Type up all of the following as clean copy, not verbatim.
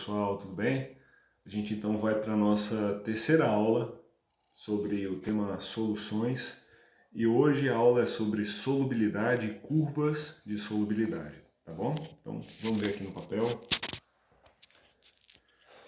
Pessoal, tudo bem? A gente então vai para a nossa terceira aula sobre o tema soluções e hoje a aula é sobre solubilidade e curvas de solubilidade, tá bom? Então vamos ver aqui no papel.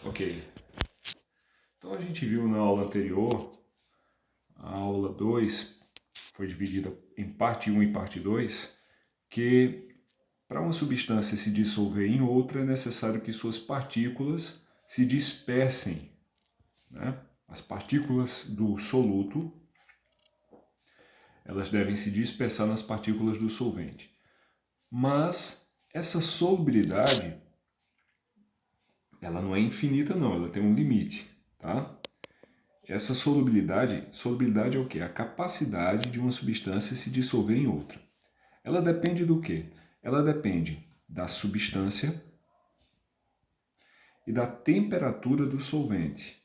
Ok. Então a gente viu na aula anterior, a aula 2 foi dividida em parte 1 e parte 2, que para uma substância se dissolver em outra é necessário que suas partículas se dispersem, né? As partículas do soluto, elas devem se dispersar nas partículas do solvente. Mas essa solubilidade, ela não é infinita não, ela tem um limite, tá? Essa solubilidade é o quê? A capacidade de uma substância se dissolver em outra. Ela depende do quê? Ela depende da substância e da temperatura do solvente,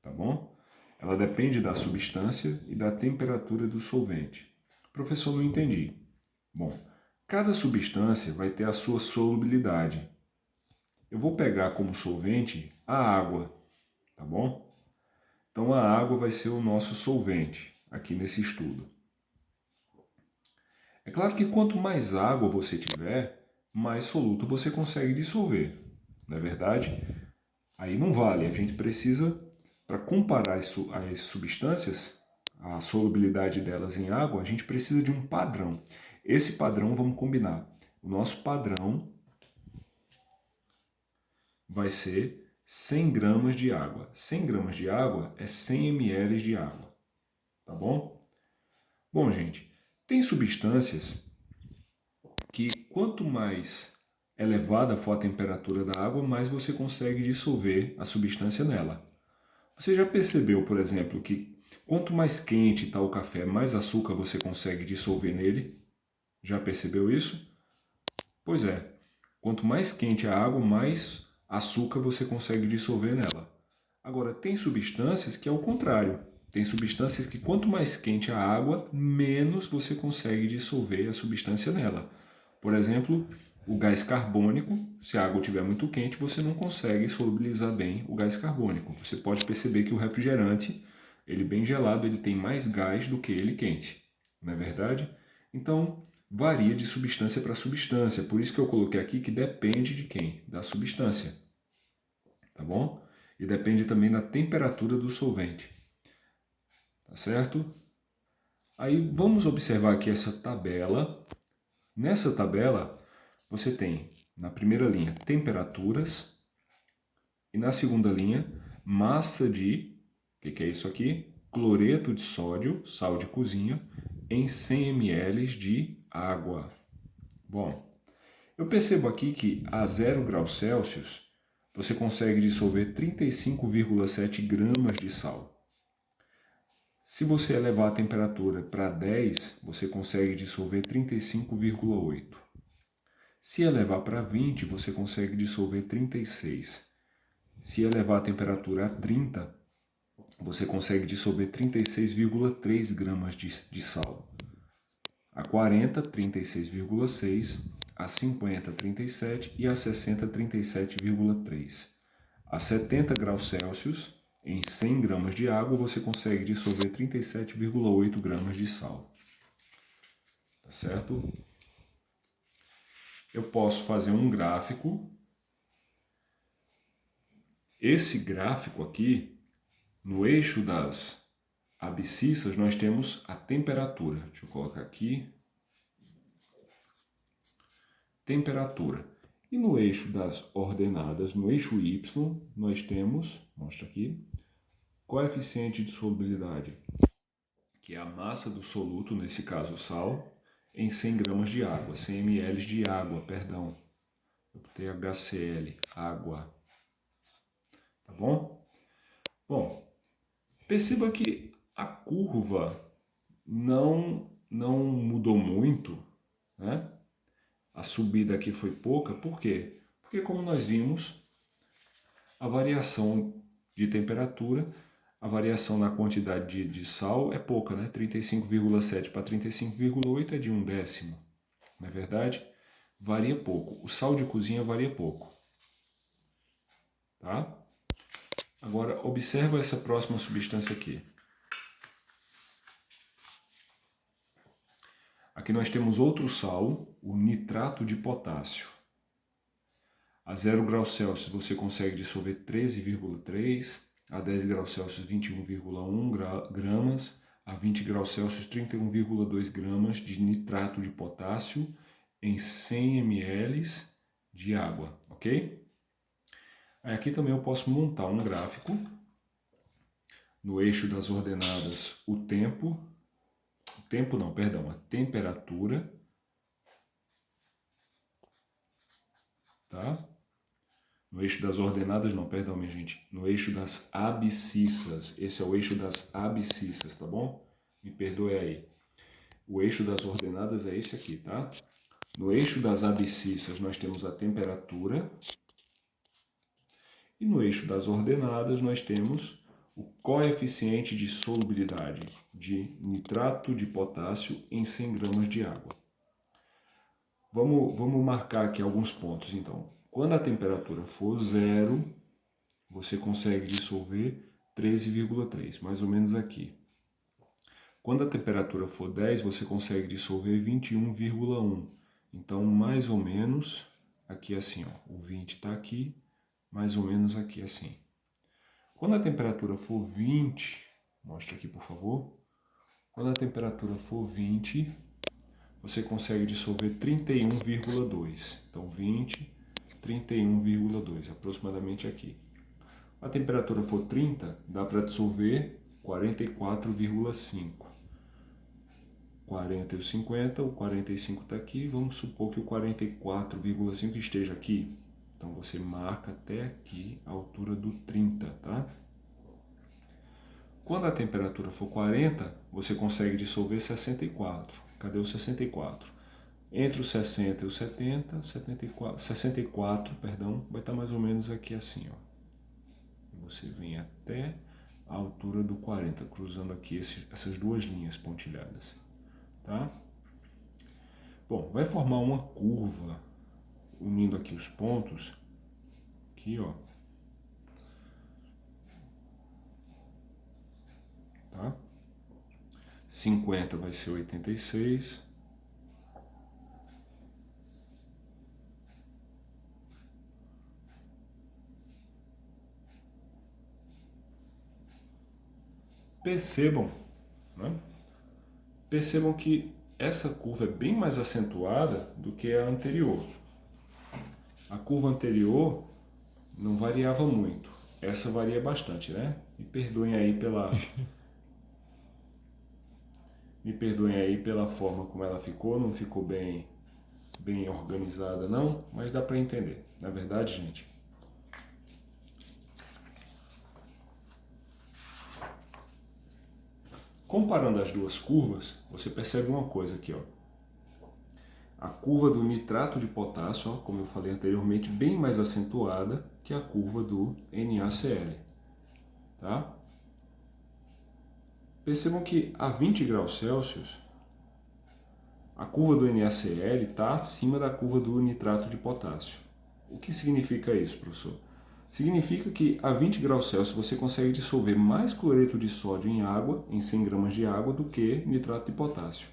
tá bom? Ela depende da substância e da temperatura do solvente. Professor, não entendi. Bom, cada substância vai ter a sua solubilidade. Eu vou pegar como solvente a água, tá bom? Então a água vai ser o nosso solvente aqui nesse estudo. É claro que quanto mais água você tiver, mais soluto você consegue dissolver, não é verdade? Aí não vale, a gente precisa, para comparar as substâncias, a solubilidade delas em água, a gente precisa de um padrão. Esse padrão, vamos combinar, o nosso padrão vai ser 100 gramas de água. 100 gramas de água é 100 ml de água, tá bom? Bom, gente, tem substâncias que quanto mais elevada for a temperatura da água, mais você consegue dissolver a substância nela. Você já percebeu, por exemplo, que quanto mais quente está o café, mais açúcar você consegue dissolver nele? Já percebeu isso? Pois é, quanto mais quente a água, mais açúcar você consegue dissolver nela. Agora, tem substâncias que é o contrário. Tem substâncias que quanto mais quente a água, menos você consegue dissolver a substância nela. Por exemplo, o gás carbônico, se a água estiver muito quente, você não consegue solubilizar bem o gás carbônico. Você pode perceber que o refrigerante, ele bem gelado, ele tem mais gás do que ele quente. Não é verdade? Então, varia de substância para substância. Por isso que eu coloquei aqui que depende de quem? Da substância. Tá bom? E depende também da temperatura do solvente. Tá certo? Aí vamos observar aqui essa tabela. Nessa tabela, você tem na primeira linha temperaturas e na segunda linha massa de, o que é isso aqui? Cloreto de sódio, sal de cozinha, em 100 ml de água. Bom, eu percebo aqui que a 0 graus Celsius você consegue dissolver 35,7 gramas de sal. Se você elevar a temperatura para 10, você consegue dissolver 35,8. Se elevar para 20, você consegue dissolver 36. Se elevar a temperatura a 30, você consegue dissolver 36,3 gramas de sal. A 40, 36,6. A 50, 37 e a 60, 37,3. A 70 graus Celsius, em 100 gramas de água, você consegue dissolver 37,8 gramas de sal. Tá certo? Eu posso fazer um gráfico. Esse gráfico aqui, no eixo das abscissas, nós temos a temperatura. Deixa eu colocar aqui. Temperatura. E no eixo das ordenadas, no eixo Y, nós temos, mostra aqui, coeficiente de solubilidade, que é a massa do soluto, nesse caso o sal, em 100 gramas de água, 100 ml de água, perdão. Eu botei HCl, água. Tá bom? Bom, perceba que a curva não mudou muito, né? A subida aqui foi pouca, por quê? Porque como nós vimos, a variação de temperatura, a variação na quantidade de sal é pouca, né? 35,7 para 35,8 é de 1/10, não é verdade? Varia pouco. O sal de cozinha varia pouco. tá? Agora, observa essa próxima substância aqui. Aqui nós temos outro sal, o nitrato de potássio. A 0 graus Celsius você consegue dissolver 13,3, a 10 graus Celsius 21,1 gramas, a 20 graus Celsius 31,2 gramas de nitrato de potássio em 100 ml de água, ok? Aí aqui também eu posso montar um gráfico. No eixo das ordenadas, a temperatura, tá? No eixo das ordenadas, minha gente, no eixo das abscissas, esse é o eixo das abscissas, tá bom? Me perdoe aí. O eixo das ordenadas é esse aqui, tá? No eixo das abscissas nós temos a temperatura e no eixo das ordenadas nós temos o coeficiente de solubilidade de nitrato de potássio em 100 gramas de água. Vamos marcar aqui alguns pontos, então. Quando a temperatura for 0, você consegue dissolver 13,3, mais ou menos aqui. Quando a temperatura for 10, você consegue dissolver 21,1. Então, mais ou menos aqui assim, ó. O 20 está aqui, mais ou menos aqui assim. Quando a temperatura for 20, mostra aqui por favor. Quando a temperatura for 20, você consegue dissolver 31,2. Então 20, 31,2, aproximadamente aqui. A temperatura for 30, dá para dissolver 44,5. 40 e o 50, o 45 está aqui, vamos supor que o 44,5 esteja aqui. Então você marca até aqui a altura do 30, tá? Quando a temperatura for 40, você consegue dissolver 64. Cadê o 64? Entre os 60 e os 70, 64, vai estar mais ou menos aqui assim, ó. Você vem até a altura do 40, cruzando aqui essas duas linhas pontilhadas, tá? Bom, vai formar uma curva unindo aqui os pontos, aqui, ó. Tá? 50 vai ser 86. Percebam, né? Percebam que essa curva é bem mais acentuada do que a anterior. A curva anterior não variava muito. Essa varia bastante, né? Me perdoem aí pela forma como ela ficou, não ficou bem organizada não, mas dá para entender. Na verdade, gente, comparando as duas curvas, você percebe uma coisa aqui, ó. A curva do nitrato de potássio, ó, como eu falei anteriormente, bem mais acentuada que a curva do NaCl, tá? Percebam que a 20 graus Celsius, a curva do NaCl está acima da curva do nitrato de potássio. O que significa isso, professor? Significa que a 20 graus Celsius você consegue dissolver mais cloreto de sódio em água, em 100 gramas de água, do que nitrato de potássio.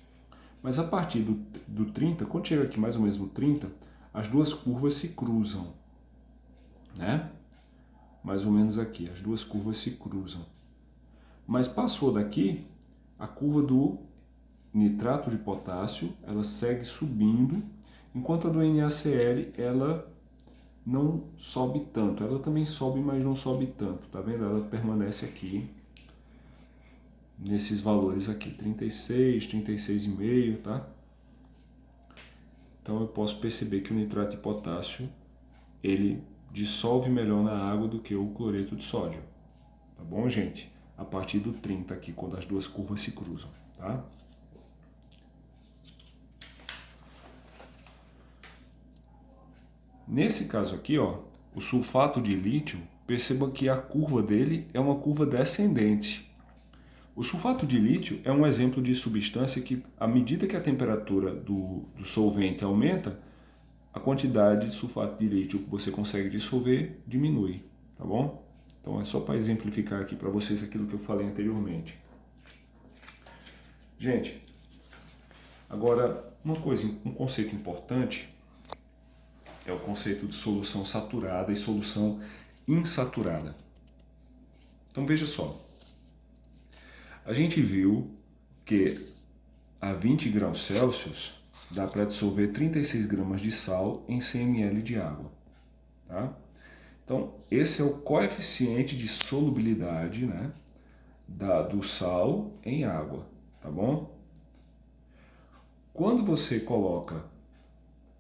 Mas a partir do 30, quando chega aqui mais ou menos no 30, as duas curvas se cruzam, né? Mais ou menos aqui, as duas curvas se cruzam. Mas passou daqui, a curva do nitrato de potássio, ela segue subindo, enquanto a do NaCl, ela não sobe tanto. Ela também sobe, mas não sobe tanto, tá vendo? Ela permanece aqui, nesses valores aqui, 36, 36,5, tá? Então eu posso perceber que o nitrato de potássio, ele dissolve melhor na água do que o cloreto de sódio. Tá bom, gente? A partir do 30 aqui, quando as duas curvas se cruzam, tá? Nesse caso aqui, ó, o sulfato de lítio, perceba que a curva dele é uma curva descendente. O sulfato de lítio é um exemplo de substância que, à medida que a temperatura do solvente aumenta, a quantidade de sulfato de lítio que você consegue dissolver diminui, tá bom? Então é só para exemplificar aqui para vocês aquilo que eu falei anteriormente. Gente, agora um conceito importante é o conceito de solução saturada e solução insaturada. Então veja só, a gente viu que a 20 graus Celsius dá para dissolver 36 gramas de sal em 100 ml de água. Tá? Então, esse é o coeficiente de solubilidade, né, do sal em água, tá bom? Quando você coloca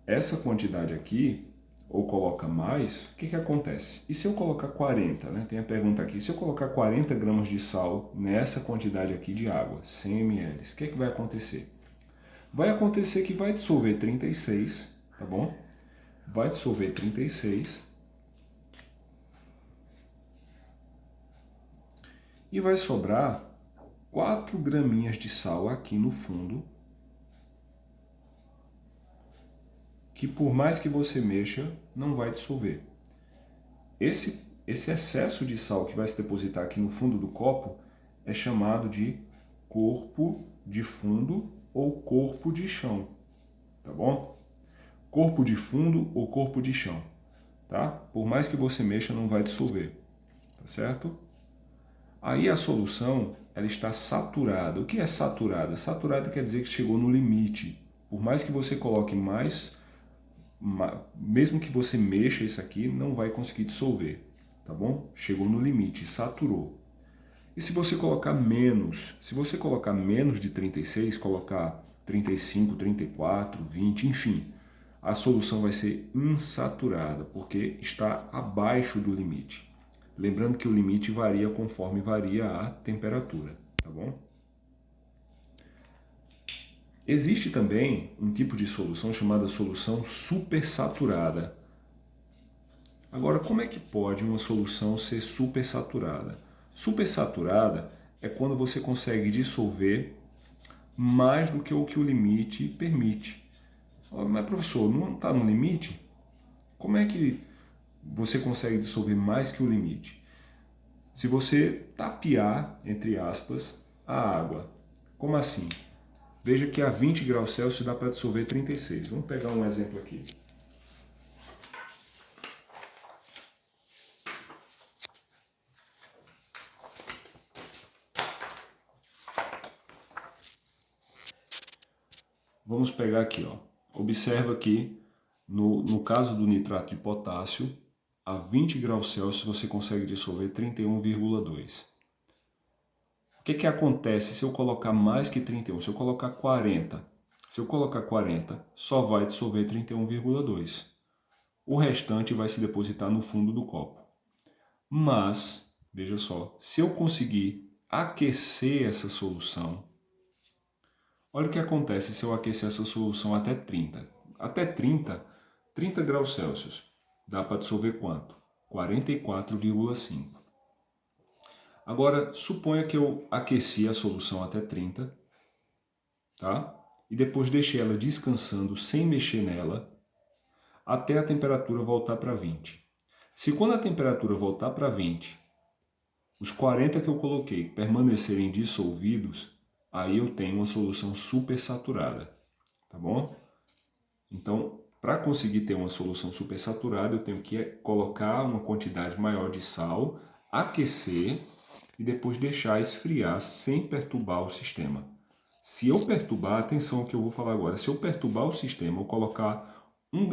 essa quantidade aqui, ou coloca mais, o que acontece? E se eu colocar 40, né? Tem a pergunta aqui, se eu colocar 40 gramas de sal nessa quantidade aqui de água, 100 ml, o que vai acontecer? Vai acontecer que vai dissolver 36, tá bom? Vai dissolver 36 e vai sobrar 4 graminhas de sal aqui no fundo, que por mais que você mexa, não vai dissolver. Esse excesso de sal que vai se depositar aqui no fundo do copo é chamado de corpo de fundo ou corpo de chão, tá bom? Corpo de fundo ou corpo de chão, tá? Por mais que você mexa, não vai dissolver, tá certo? Aí a solução, ela está saturada. O que é saturada? Saturada quer dizer que chegou no limite. Por mais que você coloque mais, mesmo que você mexa isso aqui, não vai conseguir dissolver, tá bom? Chegou no limite, saturou. E se você colocar menos, de 36, colocar 35, 34, 20, enfim, a solução vai ser insaturada, porque está abaixo do limite. Lembrando que o limite varia conforme varia a temperatura, tá bom? Existe também um tipo de solução chamada solução supersaturada. Agora, como é que pode uma solução ser supersaturada? Supersaturada é quando você consegue dissolver mais do que o limite permite. Mas professor, não está no limite? Como é que você consegue dissolver mais que o limite? Se você tapear, entre aspas, a água. Como assim? Veja que a 20 graus Celsius dá para dissolver 36. Vamos pegar um exemplo aqui. Vamos pegar aqui, ó. Observa que no caso do nitrato de potássio, a 20 graus Celsius você consegue dissolver 31,2. O que acontece se eu colocar mais que 31? Se eu colocar 40, só vai dissolver 31,2. O restante vai se depositar no fundo do copo. Mas, veja só, se eu conseguir aquecer essa solução, olha o que acontece se eu aquecer essa solução até 30. Até 30 graus Celsius. Dá para dissolver quanto? 44,5. Agora, suponha que eu aqueci a solução até 30, tá? E depois deixei ela descansando sem mexer nela, até a temperatura voltar para 20. Se quando a temperatura voltar para 20, os 40 que eu coloquei permanecerem dissolvidos, aí eu tenho uma solução supersaturada, tá bom? Então, para conseguir ter uma solução supersaturada, eu tenho que colocar uma quantidade maior de sal, aquecer e depois deixar esfriar sem perturbar o sistema. Se eu perturbar, atenção ao que eu vou falar agora, se eu perturbar o sistema, eu colocar um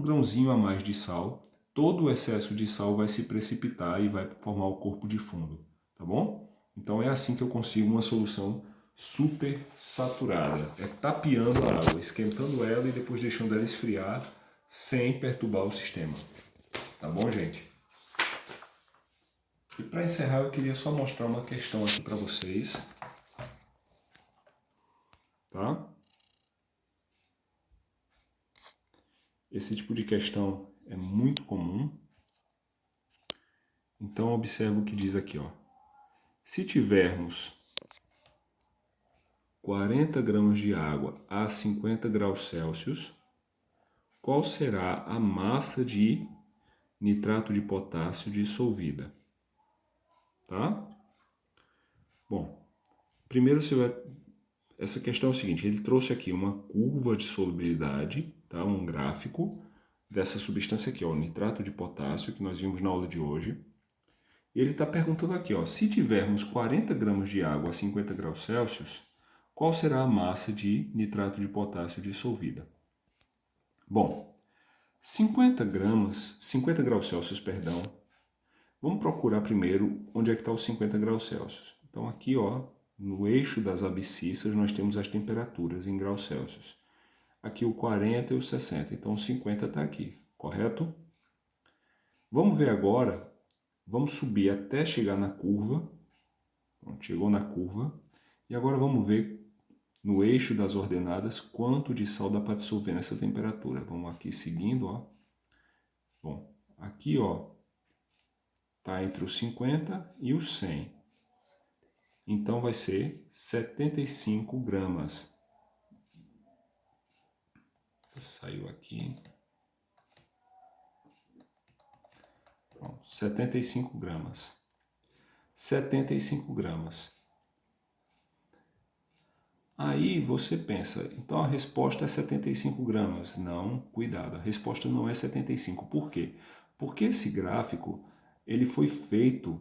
grãozinho a mais de sal, todo o excesso de sal vai se precipitar e vai formar o corpo de fundo, tá bom? Então é assim que eu consigo uma solução super saturada. É tapeando a água, esquentando ela e depois deixando ela esfriar sem perturbar o sistema. Tá bom, gente? E para encerrar, eu queria só mostrar uma questão aqui para vocês. Tá? Esse tipo de questão é muito comum. Então, observa o que diz aqui, ó. Se tivermos 40 gramas de água a 50 graus Celsius, qual será a massa de nitrato de potássio dissolvida. Tá? Bom, primeiro você vai... Essa questão é o seguinte, ele trouxe aqui uma curva de solubilidade, tá? Um gráfico dessa substância aqui, ó, o nitrato de potássio, que nós vimos na aula de hoje. E ele está perguntando aqui, ó, se tivermos 40 gramas de água a 50 graus Celsius, qual será a massa de nitrato de potássio dissolvida? Bom, 50 graus Celsius, perdão. Vamos procurar primeiro onde é que está os 50 graus Celsius. Então aqui, ó, no eixo das abscissas, nós temos as temperaturas em graus Celsius. Aqui o 40 e o 60, então o 50 está aqui, correto? Vamos ver agora, vamos subir até chegar na curva. Pronto, chegou na curva. E agora vamos ver no eixo das ordenadas quanto de sal dá para dissolver nessa temperatura. Vamos aqui seguindo, ó. Bom, aqui, ó, está entre os 50 e os 100. Então vai ser 75 gramas. Saiu aqui. Pronto, 75 gramas. 75 gramas. Aí você pensa, então a resposta é 75 gramas. Não, cuidado, a resposta não é 75. Por quê? Porque esse gráfico ele foi feito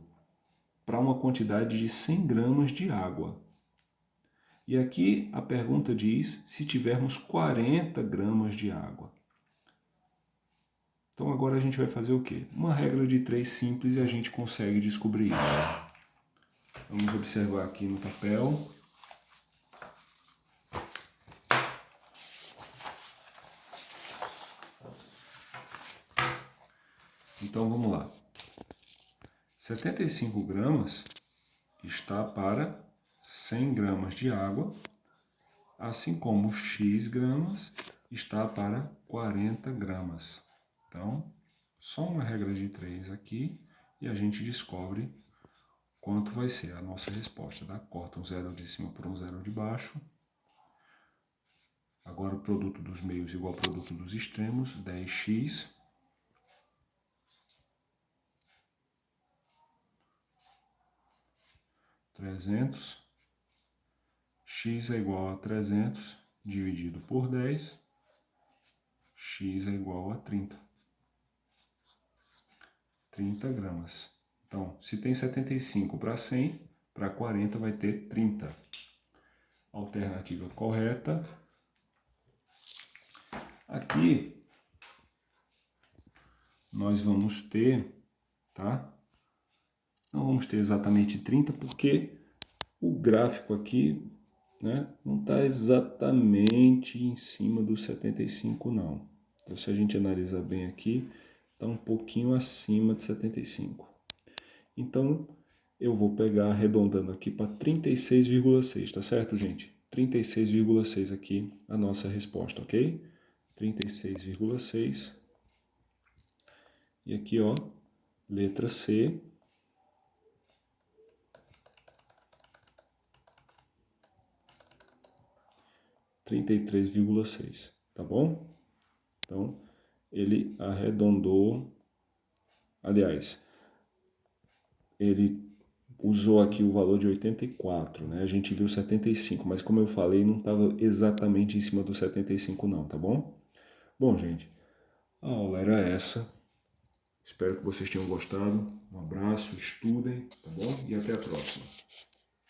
para uma quantidade de 100 gramas de água. E aqui a pergunta diz se tivermos 40 gramas de água. Então agora a gente vai fazer o quê? Uma regra de 3 simples e a gente consegue descobrir isso. Vamos observar aqui no papel. Então vamos lá. 75 gramas está para 100 gramas de água, assim como X gramas está para 40 gramas. Então, só uma regra de 3 aqui e a gente descobre quanto vai ser a nossa resposta. Tá? Corta um zero de cima por um zero de baixo. Agora o produto dos meios igual ao produto dos extremos, 10x. X é igual a 300 dividido por 10, x é igual a 30. 30 gramas. Então, se tem 75 para 100, para 40 vai ter 30. Alternativa correta. Aqui, nós vamos ter, tá? Não vamos ter exatamente 30, porque o gráfico aqui, né, não está exatamente em cima do 75, não. Então, se a gente analisar bem aqui, está um pouquinho acima de 75. Então, eu vou pegar arredondando aqui para 36,6, tá certo, gente? 36,6 aqui a nossa resposta, ok? 36,6. E aqui, ó, letra C. 33,6, tá bom? Então, ele arredondou, aliás, ele usou aqui o valor de 84, né? A gente viu 75, mas como eu falei, não estava exatamente em cima do 75 não, tá bom? Bom, gente, a aula era essa. Espero que vocês tenham gostado. Um abraço, estudem, tá bom? E até a próxima.